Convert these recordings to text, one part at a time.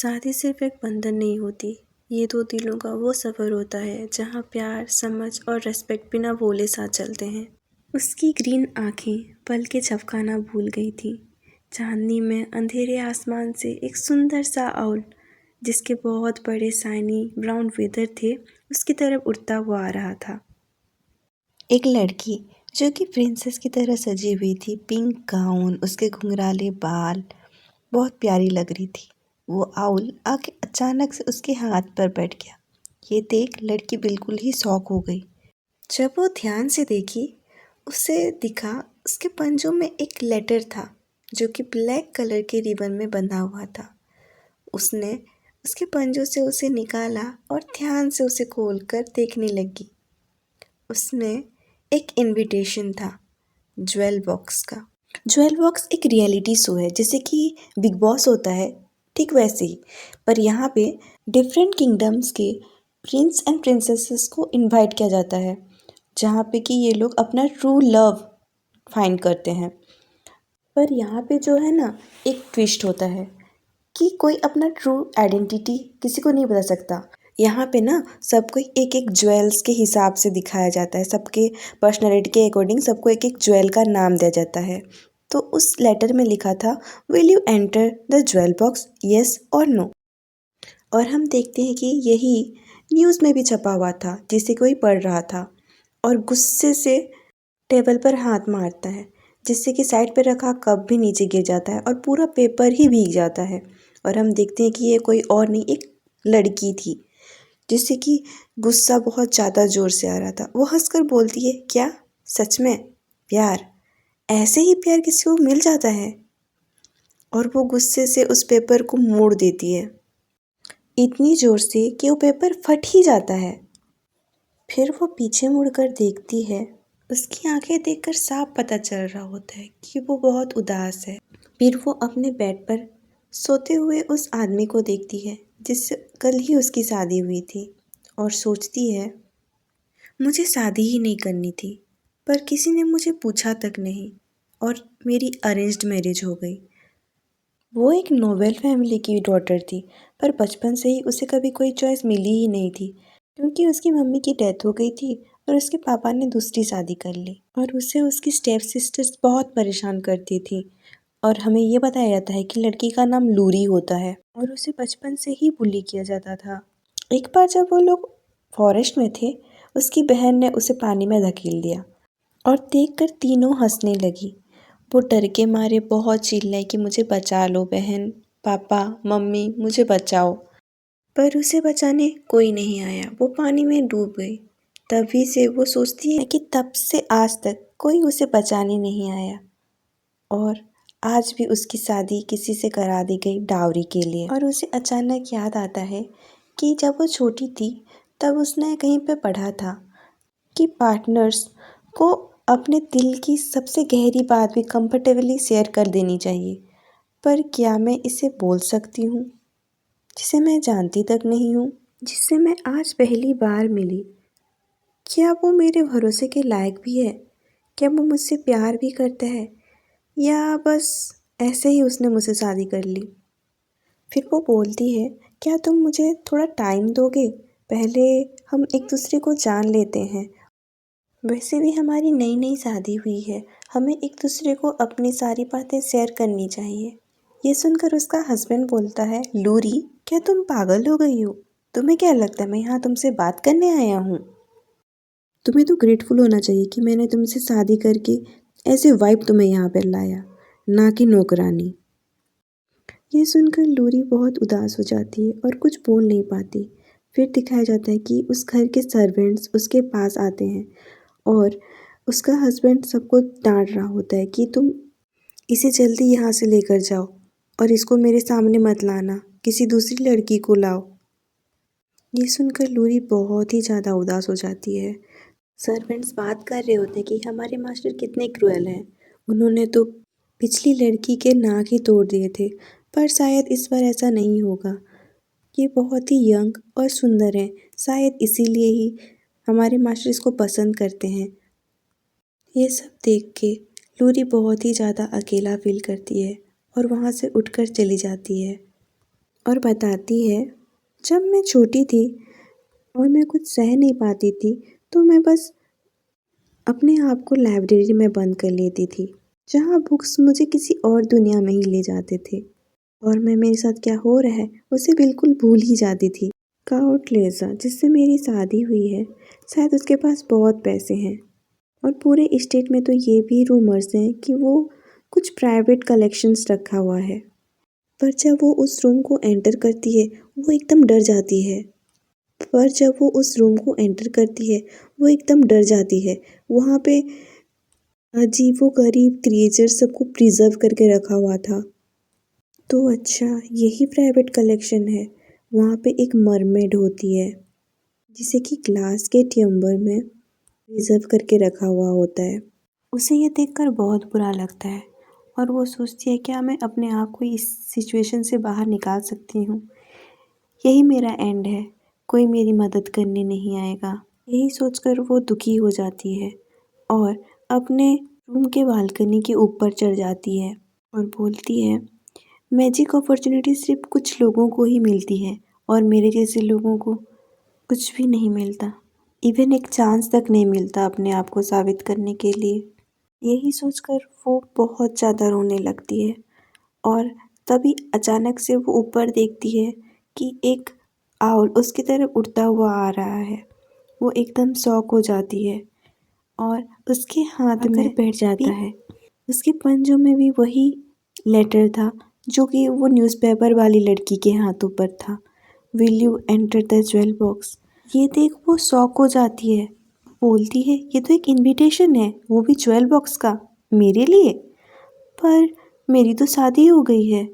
शादी सिर्फ एक बंधन नहीं होती, ये दो दिलों का वो सफ़र होता है जहाँ प्यार, समझ और रेस्पेक्ट बिना बोले साथ चलते हैं। उसकी ग्रीन आंखें पल के झपकाना भूल गई थी। चांदनी में अंधेरे आसमान से एक सुंदर सा आउल जिसके बहुत बड़े शाइनी ब्राउन फेदर थे, उसकी तरफ उड़ता हुआ आ रहा था। एक लड़की जो कि प्रिंसेस की तरह सजी हुई थी, पिंक गाउन, उसके घुंघराले बाल, बहुत प्यारी लग रही थी। वो आउल आके अचानक से उसके हाथ पर बैठ गया। ये देख लड़की बिल्कुल ही शॉक हो गई। जब वो ध्यान से देखी, उसे दिखा उसके पंजों में एक लेटर था जो कि ब्लैक कलर के रिबन में बंधा हुआ था। उसने उसके पंजों से उसे निकाला और ध्यान से उसे खोलकर देखने लगी। उसमें एक इनविटेशन था ज्वेल बॉक्स का। ज्वेल बॉक्स एक रियलिटी शो है, जैसे कि बिग बॉस होता है, ठीक वैसे ही। पर यहाँ पे डिफरेंट किंगडम्स के प्रिंस एंड प्रिंसेसेस को इनवाइट किया जाता है, जहाँ पे कि ये लोग अपना ट्रू लव फाइंड करते हैं। पर यहाँ पे जो है ना, एक ट्विस्ट होता है कि कोई अपना ट्रू आइडेंटिटी किसी को नहीं बता सकता। यहाँ पे ना सबको एक एक ज्वेल्स के हिसाब से दिखाया जाता है, सबके पर्सनैलिटी के अकॉर्डिंग सबको एक एक ज्वेल का नाम दिया जाता है। तो उस लेटर में लिखा था, will you enter the jewel box, yes और नो। और हम देखते हैं कि यही न्यूज़ में भी छपा हुआ था, जिसे कोई पढ़ रहा था और गुस्से से टेबल पर हाथ मारता है, जिससे कि साइड पर रखा कप भी नीचे गिर जाता है और पूरा पेपर ही भीग जाता है। और हम देखते हैं कि ये कोई और नहीं, एक लड़की थी, जिससे कि गुस्सा बहुत ज़्यादा ज़ोर से आ रहा था। वो हंसकर बोलती है, क्या सच में प्यार, ऐसे ही प्यार किसी को मिल जाता है? और वो गुस्से से उस पेपर को मोड़ देती है, इतनी ज़ोर से कि वो पेपर फट ही जाता है। फिर वो पीछे मुड़कर देखती है, उसकी आंखें देखकर साफ पता चल रहा होता है कि वो बहुत उदास है। फिर वो अपने बेड पर सोते हुए उस आदमी को देखती है जिससे कल ही उसकी शादी हुई थी, और सोचती है, मुझे शादी ही नहीं करनी थी, पर किसी ने मुझे पूछा तक नहीं और मेरी अरेंज्ड मैरिज हो गई। वो एक नोबेल फैमिली की डॉटर थी, पर बचपन से ही उसे कभी कोई चॉइस मिली ही नहीं थी, क्योंकि उसकी मम्मी की डेथ हो गई थी और उसके पापा ने दूसरी शादी कर ली, और उसे उसकी स्टेप सिस्टर्स बहुत परेशान करती थी। और हमें ये बताया जाता है कि लड़की का नाम लूरी होता है और उसे बचपन से ही बुली किया जाता था। एक बार जब वो लोग फॉरेस्ट में थे, उसकी बहन ने उसे पानी में धकेल दिया और देखकर तीनों हंसने लगी। वो डर के मारे बहुत चिल्लाई कि मुझे बचा लो बहन, पापा, मम्मी, मुझे बचाओ। पर उसे बचाने कोई नहीं आया, वो पानी में डूब गई। तभी से वो सोचती है कि तब से आज तक कोई उसे बचाने नहीं आया, और आज भी उसकी शादी किसी से करा दी गई डावरी के लिए। और उसे अचानक याद आता है कि जब वो छोटी थी तब उसने कहीं पे पढ़ा था कि पार्टनर्स को अपने दिल की सबसे गहरी बात भी कंफर्टेबली शेयर कर देनी चाहिए। पर क्या मैं इसे बोल सकती हूँ, जिसे मैं जानती तक नहीं हूँ, जिससे मैं आज पहली बार मिली? क्या वो मेरे भरोसे के लायक भी है? क्या वो मुझसे प्यार भी करता है, या बस ऐसे ही उसने मुझसे शादी कर ली? फिर वो बोलती है, क्या तुम मुझे थोड़ा टाइम दोगे? पहले हम एक दूसरे को जान लेते हैं। वैसे भी हमारी नई नई शादी हुई है, हमें एक दूसरे को अपनी सारी बातें शेयर करनी चाहिए। ये सुनकर उसका हस्बैंड बोलता है, लूरी, क्या तुम पागल हो गई हो? तुम्हें क्या लगता है मैं यहाँ तुमसे बात करने आया हूँ? तुम्हें तो ग्रेटफुल होना चाहिए कि मैंने तुमसे शादी करके ऐसे वाइफ तुम्हें यहाँ पर लाया, ना कि नौकरानी। ये सुनकर लूरी बहुत उदास हो जाती है और कुछ बोल नहीं पाती। फिर दिखाया जाता है कि उस घर के सर्वेंट्स उसके पास आते हैं और उसका हस्बैंड सबको डांट रहा होता है कि तुम इसे जल्दी यहाँ से लेकर जाओ और इसको मेरे सामने मत लाना, किसी दूसरी लड़की को लाओ। ये सुनकर लूरी बहुत ही ज़्यादा उदास हो जाती है। सर्वेंट्स बात कर रहे होते हैं कि हमारे मास्टर कितने क्रूएल हैं, उन्होंने तो पिछली लड़की के नाक ही तोड़ दिए थे, पर शायद इस बार ऐसा नहीं होगा। ये बहुत ही यंग और सुंदर हैं, शायद इसीलिए ही हमारे मास्टर इसको पसंद करते हैं। ये सब देख के लूरी बहुत ही ज़्यादा अकेला फील करती है और वहाँ से उठकर चली जाती है। और बताती है, जब मैं छोटी थी और मैं कुछ सह नहीं पाती थी तो मैं बस अपने आप को लाइब्रेरी में बंद कर लेती थी, जहाँ बुक्स मुझे किसी और दुनिया में ही ले जाते थे और मैं मेरे साथ क्या हो रहा है उसे बिल्कुल भूल ही जाती थी। काउट लेज़ा जिससे मेरी शादी हुई है, शायद उसके पास बहुत पैसे हैं और पूरे स्टेट में तो ये भी रूमर्स हैं कि वो कुछ प्राइवेट कलेक्शंस रखा हुआ है। पर जब वो उस रूम को एंटर करती है वो एकदम डर जाती है। पर जब वो उस रूम को एंटर करती है वो एकदम डर जाती है। वहाँ पे अजीबो-गरीब क्रिएचर सबको प्रिजर्व करके रखा हुआ था। तो अच्छा, यही प्राइवेट कलेक्शन है। वहाँ पे एक मरमेड होती है जिसे कि ग्लास के ट्यूम्बर में प्रिजर्व करके रखा हुआ होता है। उसे ये देखकर बहुत बुरा लगता है और वो सोचती है, क्या मैं अपने आप को इस सिचुएशन से बाहर निकाल सकती हूँ? यही मेरा एंड है, कोई मेरी मदद करने नहीं आएगा। यही सोचकर वो दुखी हो जाती है और अपने रूम के बालकनी के ऊपर चढ़ जाती है और बोलती है, मैजिक अपॉर्चुनिटी सिर्फ कुछ लोगों को ही मिलती है और मेरे जैसे लोगों को कुछ भी नहीं मिलता। इवन एक चांस तक नहीं मिलता अपने आप को साबित करने के लिए। यही सोचकर वो बहुत ज़्यादा रोने लगती है और तभी अचानक से वो ऊपर देखती है कि एक आउल उसकी तरफ उड़ता हुआ आ रहा है। वो एकदम शॉक हो जाती है और उसके हाथ में बैठ जाता है। उसके पंजों में भी वही लेटर था जो कि वो न्यूज़पेपर वाली लड़की के हाथों पर था। Will you enter the jewel box? ये देख वो शॉक हो जाती है। बोलती है, ये तो एक इनविटेशन है, वो भी ज्वेल बॉक्स का, मेरे लिए। पर मेरी तो शादी हो गई है,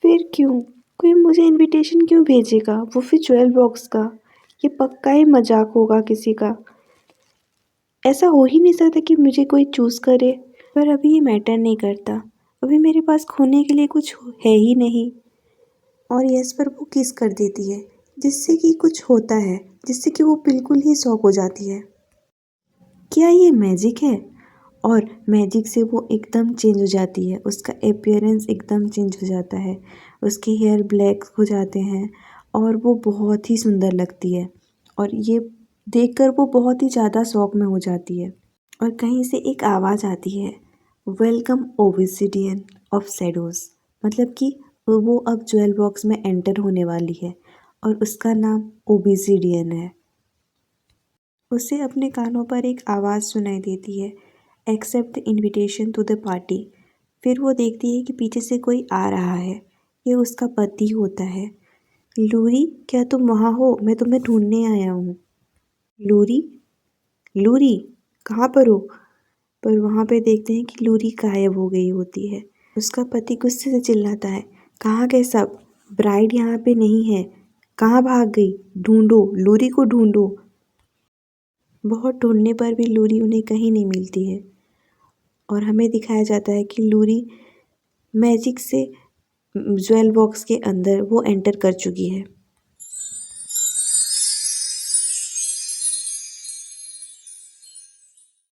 फिर क्यों कोई मुझे इनविटेशन क्यों भेजेगा, वो फिर ज्वेल बॉक्स का? ये पक्का ही मजाक होगा किसी का। ऐसा हो ही नहीं सकता कि मुझे कोई चूज़ करे। पर अभी ये मैटर नहीं करता, अभी मेरे पास खोने के लिए कुछ है ही नहीं। और यस पर वो किस कर देती है जिससे कि कुछ होता है, जिससे कि वो बिल्कुल ही शॉक हो जाती है। क्या ये मैजिक है? और मैजिक से वो एकदम चेंज हो जाती है, उसका अपीयरेंस एकदम चेंज हो जाता है, उसके हेयर ब्लैक हो जाते हैं और वो बहुत ही सुंदर लगती है। और ये देखकर वो बहुत ही ज़्यादा शौक में हो जाती है और कहीं से एक आवाज़ आती है, वेलकम ओबिसिडियन ऑफ शैडोज़। मतलब कि वो अब ज्वेल बॉक्स में एंटर होने वाली है और उसका नाम ओबिसिडियन है। उसे अपने कानों पर एक आवाज़ सुनाई देती है, accept the invitation to the party. फिर वो देखती है कि पीछे से कोई आ रहा है, ये उसका पति होता है। लूरी, क्या तुम वहाँ हो? मैं तुम्हें ढूंढने आया हूँ। लूरी, लूरी, कहाँ पर हो? पर वहाँ पे देखते हैं कि लूरी गायब हो गई होती है। उसका पति गुस्से से चिल्लाता है, कहाँ गए सब? ब्राइड यहाँ पे नहीं है, कहाँ भाग गई? ढूंढो, लूरी को ढूंढो। बहुत ढूंढने पर भी लूरी उन्हें कहीं नहीं मिलती है और हमें दिखाया जाता है कि लूरी मैजिक से ज्वेल बॉक्स के अंदर वो एंटर कर चुकी है।